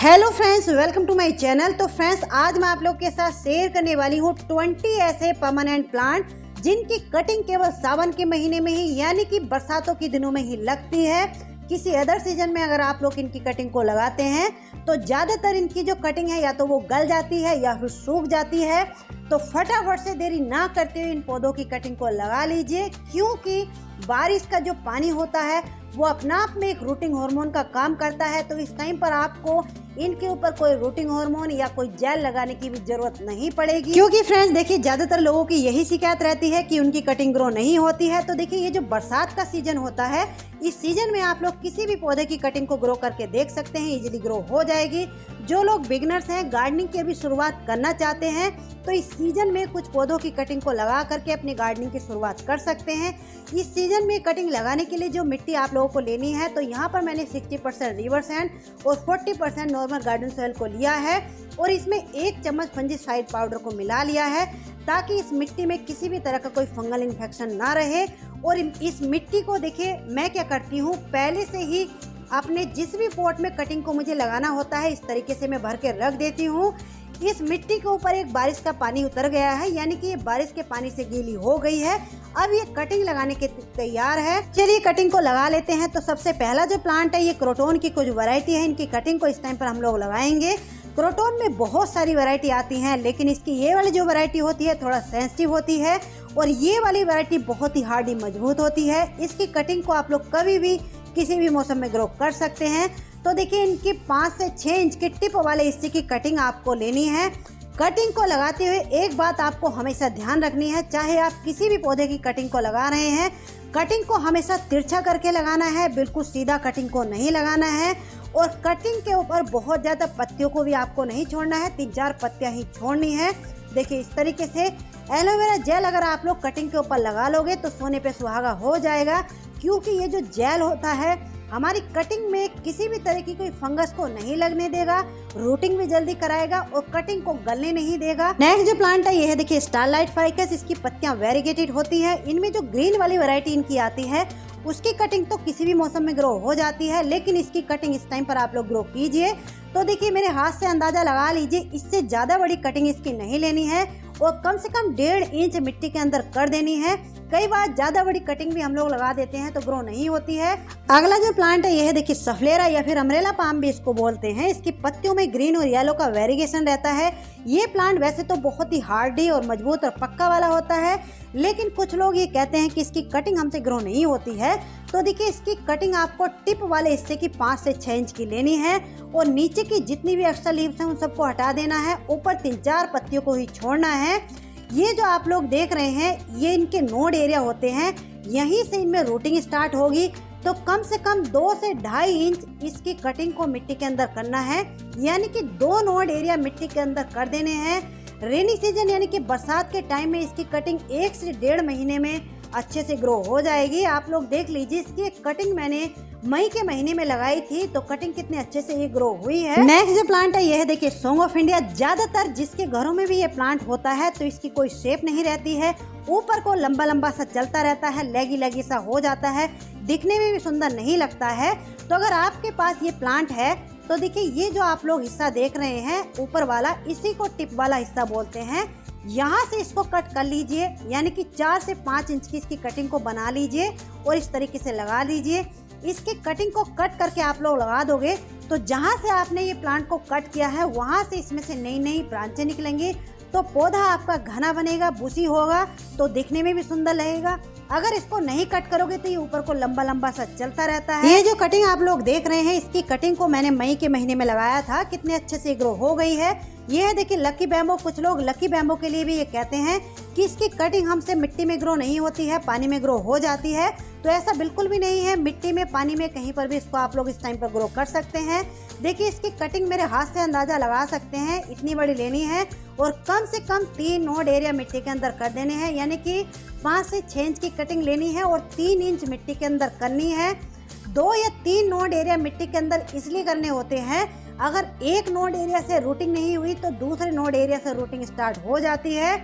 Hello friends, welcome to my channel. तो friends, आज मैं आप लोग के साथ शेयर करने वाली हूँ 20 ऐसे परमानेंट प्लांट जिनकी कटिंग केवल सावन के महीने में ही यानी कि बरसातों के दिनों में ही लगती है। किसी अदर सीजन में अगर आप लोग इनकी कटिंग को लगाते हैं तो ज़्यादातर इनकी जो कटिंग है या तो वो गल जाती है या फिर सूख जाती है। तो फटाफट से देरी ना करते हुए इन पौधों की कटिंग को लगा लीजिए, क्योंकि बारिश का जो पानी होता है वो अपना आप में एक रूटिंग हार्मोन का काम करता है। तो इस टाइम पर आपको इनके ऊपर कोई रूटिंग हार्मोन या कोई जेल लगाने की भी जरूरत नहीं पड़ेगी, क्योंकि फ्रेंड्स देखिए, ज्यादातर लोगों की यही शिकायत रहती है कि उनकी कटिंग ग्रो नहीं होती है। तो देखिए, ये जो बरसात का सीजन होता है, इस सीजन में आप लोग किसी भी पौधे की कटिंग को ग्रो करके देख सकते हैं, इजीली ग्रो हो जाएगी। जो लोग बिगिनर्स हैं, गार्डनिंग की अभी शुरुआत करना चाहते हैं, तो इस सीजन में कुछ पौधों की कटिंग को लगा करके अपनी गार्डनिंग की शुरुआत कर सकते हैं। इस सीजन में कटिंग लगाने के लिए जो मिट्टी आप लोगों को लेनी है, तो यहाँ पर मैंने 60% रिवर सैंड और 40% नॉर्मल गार्डन सॉइल को लिया है और इसमें 1 चम्मच फंजीसाइड पाउडर को मिला लिया है, ताकि इस मिट्टी में किसी भी तरह का कोई फंगल इन्फेक्शन ना रहे। और इस मिट्टी को देखिए, मैं क्या करती हूँ, पहले से ही अपने जिस भी पॉट में कटिंग को मुझे लगाना होता है, इस तरीके से मैं भर के रख देती हूँ। इस मिट्टी के ऊपर एक बारिश का पानी उतर गया है, यानी कि ये बारिश के पानी से गीली हो गई है। अब ये कटिंग लगाने के तैयार है। चलिए कटिंग को लगा लेते हैं। तो सबसे पहला जो प्लांट है, ये क्रोटोन की कुछ वैरायटी है। इनकी कटिंग को इस टाइम पर हम लोग लगाएंगे। क्रोटोन में बहुत सारी वैरायटी आती हैं, लेकिन इसकी ये वाली जो वैरायटी होती है थोड़ा सेंसिटिव होती है और ये वाली वैरायटी बहुत ही हार्डी मजबूत होती है। इसकी कटिंग को आप लोग कभी भी किसी भी मौसम में ग्रो कर सकते हैं। तो देखिए, इनकी 5 से 6 इंच की टिप वाले हिस्से की कटिंग आपको लेनी है। कटिंग को लगाते हुए एक बात आपको हमेशा ध्यान रखनी है, चाहे आप किसी भी पौधे की कटिंग को लगा रहे हैं, कटिंग को हमेशा तिरछा करके लगाना है, बिल्कुल सीधा कटिंग को नहीं लगाना है। और कटिंग के ऊपर बहुत ज़्यादा पत्तियों को भी आपको नहीं छोड़ना है, 3-4 पत्तियाँ ही छोड़नी है। देखिए, इस तरीके से एलोवेरा जेल अगर आप लोग कटिंग के ऊपर लगा लोगे तो सोने पे सुहागा हो जाएगा, क्योंकि ये जो जेल होता है हमारी कटिंग में किसी भी तरह की कोई फंगस को नहीं लगने देगा, रूटिंग भी जल्दी कराएगा और कटिंग को गलने नहीं देगा। नेक्स्ट जो प्लांट है, ये है देखिए स्टारलाइट फाइकस। इसकी पत्तियां वेरीगेटेड होती हैं। इनमें जो ग्रीन वाली वैरायटी इनकी आती है, उसकी कटिंग तो किसी भी मौसम में ग्रो हो जाती है, लेकिन इसकी कटिंग इस टाइम पर आप लोग ग्रो कीजिए। तो देखिए, मेरे हाथ से अंदाजा लगा लीजिए, इससे ज्यादा बड़ी कटिंग इसकी नहीं लेनी है और कम से कम 1.5 इंच मिट्टी के अंदर कर देनी है। कई बार ज्यादा बड़ी कटिंग भी हम लोग लगा देते हैं तो ग्रो नहीं होती है। अगला जो प्लांट है, ये है देखिए सफलेरा या फिर अमरेला पाम भी इसको बोलते हैं। इसकी पत्तियों में ग्रीन और येलो का वेरिएशन रहता है। ये प्लांट वैसे तो बहुत ही हार्डी और मजबूत और पक्का वाला होता है, लेकिन कुछ लोग ये कहते हैं कि इसकी कटिंग हमसे ग्रो नहीं होती है। तो देखिए, इसकी कटिंग आपको टिप वाले हिस्से की 5 से 6 इंच की लेनी है और नीचे की जितनी भी एक्स्ट्रा लीव्स हैं उन सबको हटा देना है। ऊपर 3-4 पत्तियों को ही छोड़ना है। ये जो आप लोग देख रहे हैं, ये इनके नोड एरिया होते हैं, यहीं से इनमें रूटिंग स्टार्ट होगी। तो कम से कम 2 से 2.5 इंच इसकी कटिंग को मिट्टी के अंदर करना है, यानी कि 2 नोड एरिया मिट्टी के अंदर कर देने हैं। रेनी सीजन यानी कि बरसात के टाइम में इसकी कटिंग 1 से 1.5 महीने में अच्छे से ग्रो हो जाएगी। आप लोग देख लीजिए, इसकी कटिंग मैंने मई के महीने में लगाई थी, तो कटिंग कितने अच्छे से ये ग्रो हुई है। नेक्स्ट जो प्लांट है, ये है देखिए सॉन्ग ऑफ इंडिया। ज्यादातर जिसके घरों में भी ये प्लांट होता है, तो इसकी कोई शेप नहीं रहती है, ऊपर को लंबा लंबा सा चलता रहता है, लेगी लेगी सा हो जाता है, दिखने में भी सुंदर नहीं लगता है। तो अगर आपके पास ये प्लांट है, तो देखिए, ये जो आप लोग हिस्सा देख रहे हैं ऊपर वाला, इसी को टिप वाला हिस्सा बोलते हैं। यहाँ से इसको कट कर लीजिए, यानी कि 4 से 5 इंच की इसकी कटिंग को बना लीजिए और इस तरीके से लगा लीजिए। इसकी कटिंग को कट करके आप लोग लगा दोगे तो जहाँ से आपने ये प्लांट को कट किया है, वहाँ से इसमें से नई नई ब्रांचें निकलेंगी। तो पौधा आपका घना बनेगा, बुशी होगा, तो दिखने में भी सुंदर लगेगा। अगर इसको नहीं कट करोगे तो ये ऊपर को लंबा लंबा सा चलता रहता है। ये जो कटिंग आप लोग देख रहे हैं, इसकी कटिंग को मैंने मई के महीने में लगाया था, कितने अच्छे से ग्रो हो गई है। ये है देखिए लकी बैम्बो। कुछ लोग लकी बैम्बो के लिए भी ये कहते हैं कि इसकी कटिंग हमसे मिट्टी में ग्रो नहीं होती है, पानी में ग्रो हो जाती है। तो ऐसा बिल्कुल भी नहीं है, मिट्टी में, पानी में, कहीं पर भी इसको आप लोग इस टाइम पर ग्रो कर सकते हैं। देखिए, इसकी कटिंग मेरे हाथ से अंदाजा लगा सकते हैं, इतनी बड़ी लेनी है और कम से कम 3 नोड एरिया मिट्टी के अंदर कर देने हैं, यानी कि 5 से 6 इंच की कटिंग लेनी है और 3 इंच मिट्टी के अंदर करनी है। 2 या 3 नोड एरिया मिट्टी के अंदर इसलिए करने होते हैं, अगर एक नोड एरिया से रूटिंग नहीं हुई तो दूसरे नोड एरिया से रूटिंग स्टार्ट हो जाती है।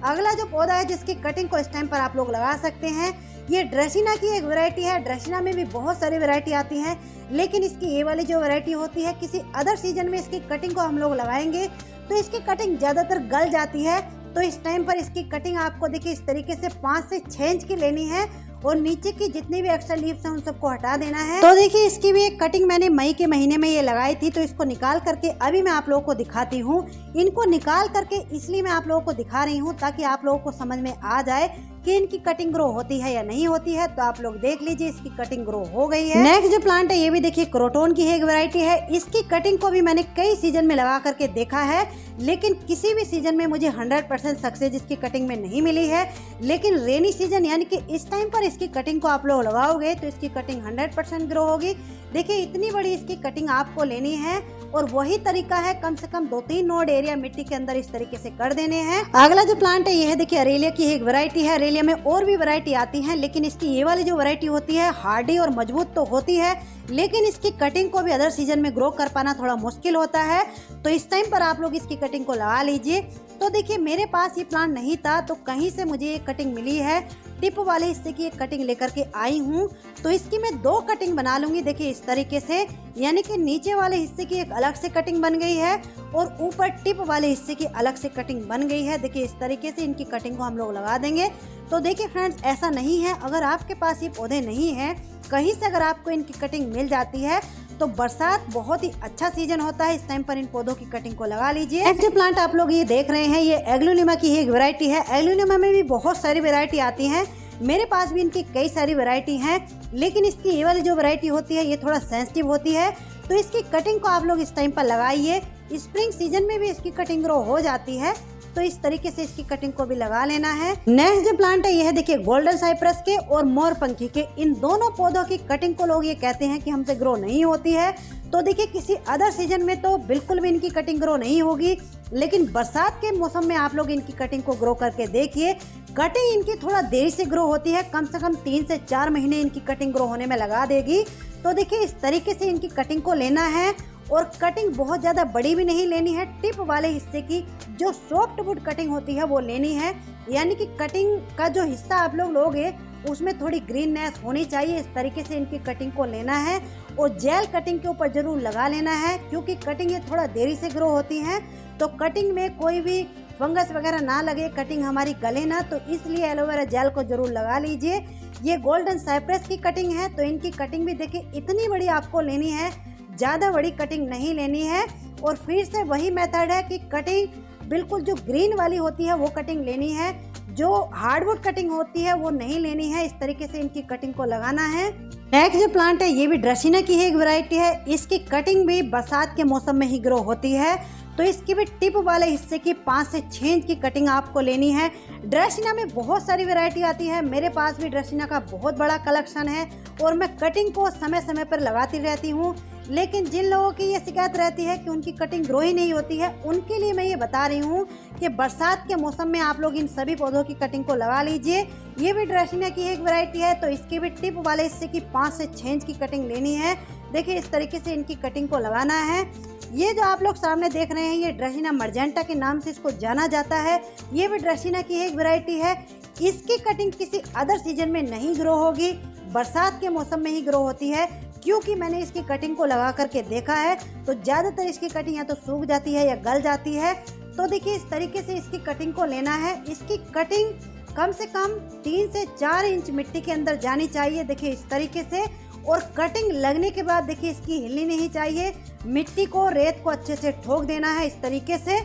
अगला जो पौधा है जिसकी कटिंग को इस टाइम पर आप लोग लगा सकते हैं, ये ड्रेसिना की एक वैरायटी है। ड्रेसिना में भी बहुत सारी वैरायटी आती हैं, लेकिन इसकी ये वाली जो वैरायटी होती है, किसी अदर सीजन में इसकी कटिंग को हम लोग लगाएंगे तो इसकी कटिंग ज़्यादातर गल जाती है। तो इस टाइम पर इसकी कटिंग आपको देखिए इस तरीके से 5 से 6 इंच की लेनी है और नीचे की जितनी भी एक्स्ट्रा लीव्स हैं उन सबको हटा देना है। तो देखिए इसकी भी एक कटिंग मैंने मई के महीने में ये लगाई थी, तो इसको निकाल करके अभी मैं आप लोगों को दिखाती हूँ। इनको निकाल करके इसलिए मैं आप लोगों को दिखा रही हूँ ताकि आप लोगों को समझ में आ जाए कि इनकी कटिंग ग्रो होती है या नहीं होती है। तो आप लोग देख लीजिए इसकी कटिंग ग्रो हो गई है। नेक्स्ट जो प्लांट है ये भी देखिए क्रोटोन की एक वैरायटी है। इसकी कटिंग को भी मैंने कई सीजन में लगा करके देखा है, लेकिन किसी भी सीजन में मुझे 100% सक्सेस इसकी कटिंग में नहीं मिली है। लेकिन रेनी सीजन यानी कि इस टाइम पर इसकी कटिंग को आप लोग लगाओगे तो इसकी कटिंग 100% ग्रो होगी। देखिए इतनी बड़ी इसकी कटिंग आपको लेनी है और वही तरीका है, कम से कम 2-3 नोड एरिया मिट्टी के अंदर इस तरीके से कर देने हैं। अगला जो प्लांट है ये है देखिए अरेलिया की एक वैरायटी है। अरेलिया में और भी वैरायटी आती है, लेकिन इसकी ये वाली जो वैरायटी होती है हार्डी और मजबूत तो होती है, लेकिन इसकी कटिंग को भी अदर सीजन में ग्रो कर पाना थोड़ा मुश्किल होता है। तो इस टाइम पर आप लोग इसकी कटिंग को लगा लीजिए। तो देखिए मेरे पास ये प्लांट नहीं था, तो कहीं से मुझे ये कटिंग मिली है। टिप वाले हिस्से की एक कटिंग लेकर के आई हूँ, तो इसकी मैं 2 कटिंग बना लूंगी। देखिए इस तरीके से, यानी कि नीचे वाले हिस्से की एक अलग से कटिंग बन गई है और ऊपर टिप वाले हिस्से की अलग से कटिंग बन गई है। देखिए इस तरीके से इनकी कटिंग को हम लोग लगा देंगे। तो देखिए फ्रेंड्स, ऐसा नहीं है अगर आपके पास ये पौधे नहीं हैं, कहीं से अगर आपको इनकी कटिंग मिल जाती है तो बरसात बहुत ही अच्छा सीजन होता है, इस टाइम पर इन पौधों की कटिंग को लगा लीजिए। नेक्स्ट जो प्लांट आप लोग ये देख रहे हैं ये एग्लोनिमा की एक वैरायटी है। एग्लोनिमा में भी बहुत सारी वैरायटी आती हैं, मेरे पास भी इनकी कई सारी वैरायटी हैं, लेकिन इसकी ये वाली जो वैरायटी होती है ये थोड़ा सेंसिटिव होती है। तो इसकी कटिंग को आप लोग इस टाइम पर लगाइए। स्प्रिंग सीजन में भी इसकी कटिंग ग्रो हो जाती है, तो इस तरीके से इसकी कटिंग को भी लगा लेना है। नेक्स्ट जो प्लांट है ये है देखिए गोल्डन साइप्रस के और मोरपंखी के। इन दोनों पौधों की कटिंग को लोग ये कहते हैं कि हमसे ग्रो नहीं होती है। तो देखिए किसी अदर सीजन में तो बिल्कुल भी इनकी कटिंग ग्रो नहीं होगी, लेकिन बरसात के मौसम में आप लोग इनकी कटिंग को ग्रो करके देखिए। कटिंग इनकी थोड़ा देरी से ग्रो होती है, कम से कम 3 से 4 महीने इनकी कटिंग ग्रो होने में लगा देगी। तो देखिए इस तरीके से इनकी कटिंग को लेना है और कटिंग बहुत ज़्यादा बड़ी भी नहीं लेनी है। टिप वाले हिस्से की जो सॉफ्ट वुड कटिंग होती है वो लेनी है, यानी कि कटिंग का जो हिस्सा आप लोग लोगे उसमें थोड़ी ग्रीननेस होनी चाहिए। इस तरीके से इनकी कटिंग को लेना है और जेल कटिंग के ऊपर जरूर लगा लेना है, क्योंकि कटिंग ये थोड़ा देरी से ग्रो होती है। तो कटिंग में कोई भी फंगस वगैरह ना लगे, कटिंग हमारी गले ना, तो इसलिए एलोवेरा जेल को जरूर लगा लीजिए। ये गोल्डन साइप्रस की कटिंग है, तो इनकी कटिंग भी देखिए इतनी बड़ी आपको लेनी है, ज़्यादा बड़ी कटिंग नहीं लेनी है। और फिर से वही मेथड है कि कटिंग बिल्कुल जो ग्रीन वाली होती है वो कटिंग लेनी है, जो हार्डवुड कटिंग होती है वो नहीं लेनी है। इस तरीके से इनकी कटिंग को लगाना है। नेक्स्ट जो प्लांट है ये भी ड्रेसिना की एक वैरायटी है। इसकी कटिंग भी बरसात के मौसम में ही ग्रो होती है, तो इसकी भी टिप वाले हिस्से की 5 से 6 इंच की कटिंग आपको लेनी है। ड्रेसिना में बहुत सारी वैरायटी आती है, मेरे पास भी ड्रेसिना का बहुत बड़ा कलेक्शन है और मैं कटिंग को समय समय पर लगाती रहती हूँ। लेकिन जिन लोगों की ये शिकायत रहती है कि उनकी कटिंग ग्रो ही नहीं होती है, उनके लिए मैं ये बता रही हूँ कि बरसात के मौसम में आप लोग इन सभी पौधों की कटिंग को लगा लीजिए। ये भी ड्रेसिना की एक वैरायटी है, तो इसकी भी टिप वाले हिस्से की 5 से 6 इंच की कटिंग लेनी है। देखिए इस तरीके से इनकी कटिंग को लगाना है। ये जो आप लोग सामने देख रहे हैं ये ड्रेसिना मर्जेंटा के नाम से इसको जाना जाता है। ये भी ड्रेसिना की एक वैरायटी है। इसकी कटिंग किसी अदर सीजन में नहीं ग्रो होगी, बरसात के मौसम में ही ग्रो होती है, क्योंकि मैंने इसकी कटिंग को लगा करके देखा है तो ज़्यादातर इसकी कटिंग या तो सूख जाती है या गल जाती है। तो देखिए इस तरीके से इसकी कटिंग को लेना है। इसकी कटिंग कम से कम 3 से 4 इंच मिट्टी के अंदर जानी चाहिए। देखिए इस तरीके से, और कटिंग लगने के बाद देखिए इसकी हिलनी नहीं चाहिए, मिट्टी को रेत को अच्छे से ठोक देना है इस तरीके से।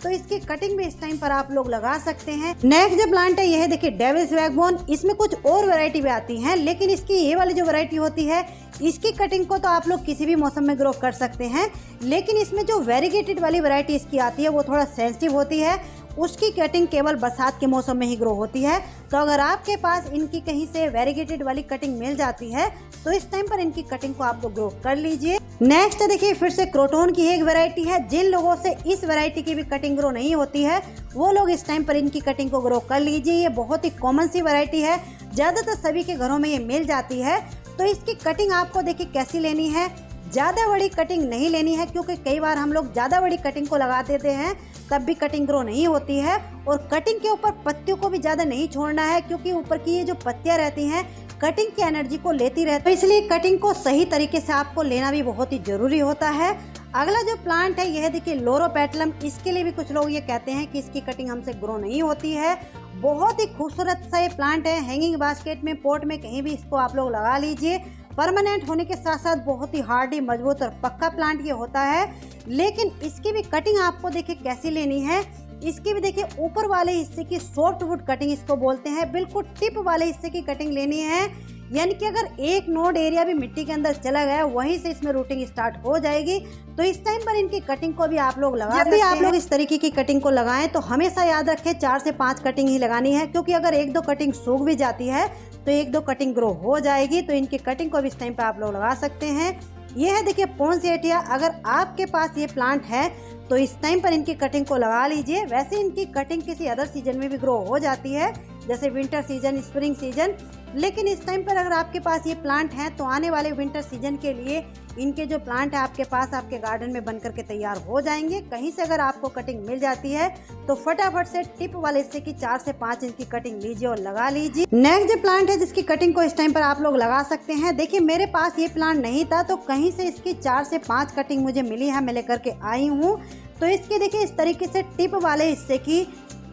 तो इसकी कटिंग भी इस टाइम पर आप लोग लगा सकते हैं। नेक्स्ट जो प्लांट है ये है देखिए डेविल्स बैकबोन। इसमें कुछ और वैरायटी भी आती हैं, लेकिन इसकी ये वाली जो वैरायटी होती है इसकी कटिंग को तो आप लोग किसी भी मौसम में ग्रो कर सकते हैं, लेकिन इसमें जो वेरीगेटेड वाली वैरायटी इसकी आती है वो थोड़ा सेंसिटिव होती है, उसकी कटिंग केवल बरसात के मौसम में ही ग्रो होती है। तो अगर आपके पास इनकी कहीं से वेरीगेटेड वाली कटिंग मिल जाती है तो इस टाइम पर इनकी कटिंग को आप लोग ग्रो कर लीजिए। नेक्स्ट देखिए फिर से क्रोटोन की एक वैरायटी है। जिन लोगों से इस वैरायटी की भी कटिंग ग्रो नहीं होती है वो लोग इस टाइम पर इनकी कटिंग को ग्रो कर लीजिए। ये बहुत ही कॉमन सी वैरायटी है, ज़्यादातर सभी के घरों में ये मिल जाती है। तो इसकी कटिंग आपको देखिए कैसी लेनी है। ज़्यादा बड़ी कटिंग नहीं लेनी है, क्योंकि कई बार हम लोग ज़्यादा बड़ी कटिंग को लगा देते हैं तब भी कटिंग ग्रो नहीं होती है। और कटिंग के ऊपर पत्तियों को भी ज़्यादा नहीं छोड़ना है, क्योंकि ऊपर की ये जो पत्तियाँ रहती हैं कटिंग की एनर्जी को लेती रहती है, तो इसलिए कटिंग को सही तरीके से आपको लेना भी बहुत ही जरूरी होता है। अगला जो प्लांट है यह देखिए लोरोपेटलम। इसके लिए भी कुछ लोग ये कहते हैं कि इसकी कटिंग हमसे ग्रो नहीं होती है। बहुत ही खूबसूरत सा ये प्लांट है। हैंगिंग बास्केट में, पोट में, कहीं भी इसको आप लोग लगा लीजिए। परमानेंट होने के साथ साथ बहुत ही हार्डी, मजबूत और पक्का प्लांट ये होता है। लेकिन इसकी भी कटिंग आपको देखिए कैसी लेनी है। इसकी भी देखिए ऊपर वाले हिस्से की सॉफ्ट वुड कटिंग इसको बोलते हैं, बिल्कुल टिप वाले हिस्से की कटिंग लेनी है। यानी कि अगर एक नोड एरिया भी मिट्टी के अंदर चला गया, वहीं से इसमें रूटिंग स्टार्ट हो जाएगी। तो इस टाइम पर इनकी कटिंग को भी आप लोग लगा सकते हैं। जब भी आप लोग इस तरीके की कटिंग को लगाएं तो हमेशा याद रखें 4 से 5 कटिंग ही लगानी है, क्योंकि अगर 1-2 कटिंग सूख भी जाती है तो 1-2 कटिंग ग्रो हो जाएगी। तो इनकी कटिंग को भी इस टाइम पर आप लोग लगा सकते हैं। ये है देखिए पोंसिएटिया। अगर आपके पास ये प्लांट है तो इस टाइम पर इनकी कटिंग को लगा लीजिए। वैसे इनकी कटिंग किसी अदर सीजन में भी ग्रो हो जाती है, जैसे विंटर सीजन, स्प्रिंग सीजन। लेकिन इस टाइम पर अगर आपके पास ये प्लांट हैं तो आने वाले विंटर सीजन के लिए इनके जो प्लांट है आपके पास आपके गार्डन में बनकर के तैयार हो जाएंगे। कहीं से अगर आपको कटिंग मिल जाती है तो फटाफट से टिप वाले हिस्से की 4 से 5 इंच की कटिंग लीजिए और लगा लीजिए। नेक्स्ट जो प्लांट है जिसकी कटिंग को इस टाइम पर आप लोग लगा सकते हैं, देखिए मेरे पास ये प्लांट नहीं था तो कहीं से इसकी 4 से 5 कटिंग मुझे मिली है, मैं लेकर के आई हूँ। तो इसके देखिए इस तरीके से टिप वाले हिस्से की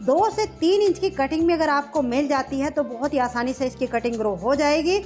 2 से 3 इंच की कटिंग में अगर आपको मिल जाती है तो बहुत ही आसानी से इसकी कटिंग ग्रो हो जाएगी।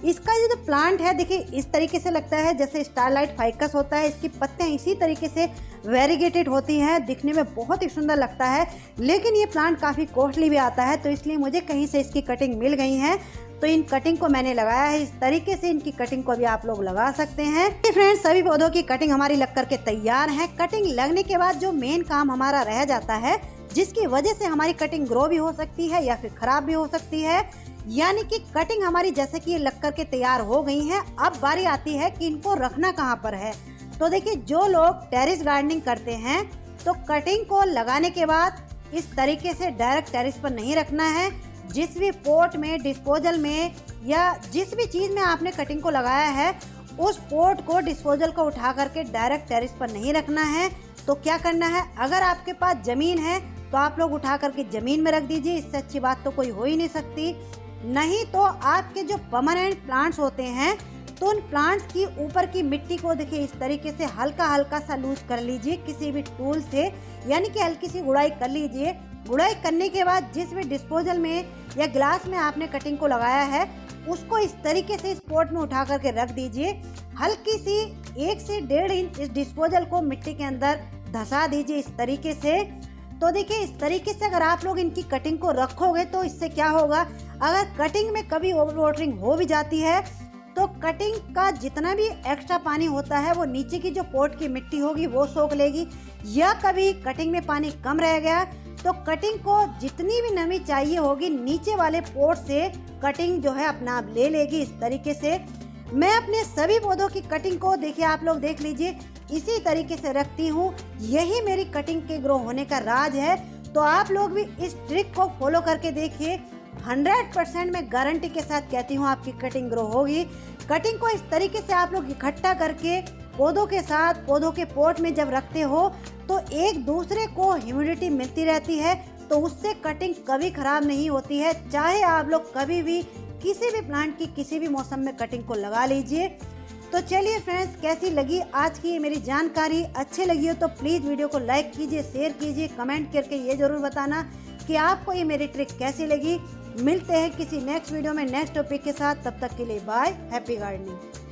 इसका ये जो प्लांट है देखिए इस तरीके से लगता है जैसे स्टारलाइट फाइकस होता है। इसकी पत्तियां इसी तरीके से वेरीगेटेड होती हैं, दिखने में बहुत ही सुंदर लगता है। लेकिन ये प्लांट काफ़ी कॉस्टली भी आता है, तो इसलिए मुझे कहीं से इसकी कटिंग मिल गई है तो इन कटिंग को मैंने लगाया है। इस तरीके से इनकी कटिंग को भी आप लोग लगा सकते हैं। फ्रेंड्स, सभी पौधों की कटिंग हमारी लग करके तैयार है। कटिंग लगने के बाद जो मेन काम हमारा रह जाता है, जिसकी वजह से हमारी कटिंग ग्रो भी हो सकती है या फिर खराब भी हो सकती है, यानी कि कटिंग हमारी जैसे कि ये लग करके तैयार हो गई है। अब बारी आती है कि इनको रखना कहाँ पर है। तो देखिए जो लोग टेरेस गार्डनिंग करते हैं तो कटिंग को लगाने के बाद इस तरीके से डायरेक्ट टेरेस पर नहीं रखना है। जिस भी पोट में, डिस्पोजल में या जिस भी चीज़ में आपने कटिंग को लगाया है उस पोट को, डिस्पोजल को उठा करके डायरेक्ट टेरेस पर नहीं रखना है। तो क्या करना है, अगर आपके पास ज़मीन है तो आप लोग उठा करके ज़मीन में रख दीजिए। इससे अच्छी बात तो कोई हो ही नहीं सकती। नहीं तो आपके जो परमानेंट प्लांट्स होते हैं तो उन प्लांट्स की ऊपर की मिट्टी को देखिए इस तरीके से हल्का हल्का सा लूज कर लीजिए किसी भी टूल से, यानी कि हल्की सी गुड़ाई कर लीजिए। गुड़ाई करने के बाद जिस भी डिस्पोजल में या ग्लास में आपने कटिंग को लगाया है उसको इस तरीके से इस पॉट में उठा करके रख दीजिए। हल्की सी 1 से 1.5 इंच इस डिस्पोजल को मिट्टी के अंदर धंसा दीजिए इस तरीके से। तो देखिए इस तरीके से अगर आप लोग इनकी कटिंग को रखोगे तो इससे क्या होगा, अगर कटिंग में कभी ओवर वाटरिंग हो भी जाती है तो कटिंग का जितना भी एक्स्ट्रा पानी होता है वो नीचे की जो पॉट की मिट्टी होगी वो सोख लेगी। या कभी कटिंग में पानी कम रह गया तो कटिंग को जितनी भी नमी चाहिए होगी नीचे वाले पोट से कटिंग जो है अपना आप ले लेगी इस तरीके से। मैं अपने सभी पौधों की कटिंग को देखिए आप लोग देख लीजिए इसी तरीके से रखती हूँ। यही मेरी कटिंग के ग्रो होने का राज है। तो आप लोग भी इस ट्रिक को फॉलो करके देखिए, 100% मैं गारंटी के साथ कहती हूँ आपकी कटिंग ग्रो होगी। कटिंग को इस तरीके से आप लोग इकट्ठा करके पौधों के साथ, पौधों के पोट में जब रखते हो तो एक दूसरे को ह्यूमिडिटी मिलती रहती है, तो उससे कटिंग कभी खराब नहीं होती है। चाहे आप लोग कभी भी किसी भी प्लांट की किसी भी मौसम में कटिंग को लगा लीजिए। तो चलिए फ्रेंड्स, कैसी लगी आज की ये मेरी जानकारी? अच्छी लगी हो तो प्लीज़ वीडियो को लाइक कीजिए, शेयर कीजिए, कमेंट करके ये ज़रूर बताना कि आपको ये मेरी ट्रिक कैसी लगी। मिलते हैं किसी नेक्स्ट वीडियो में नेक्स्ट टॉपिक के साथ। तब तक के लिए बाय, हैप्पी गार्डनिंग।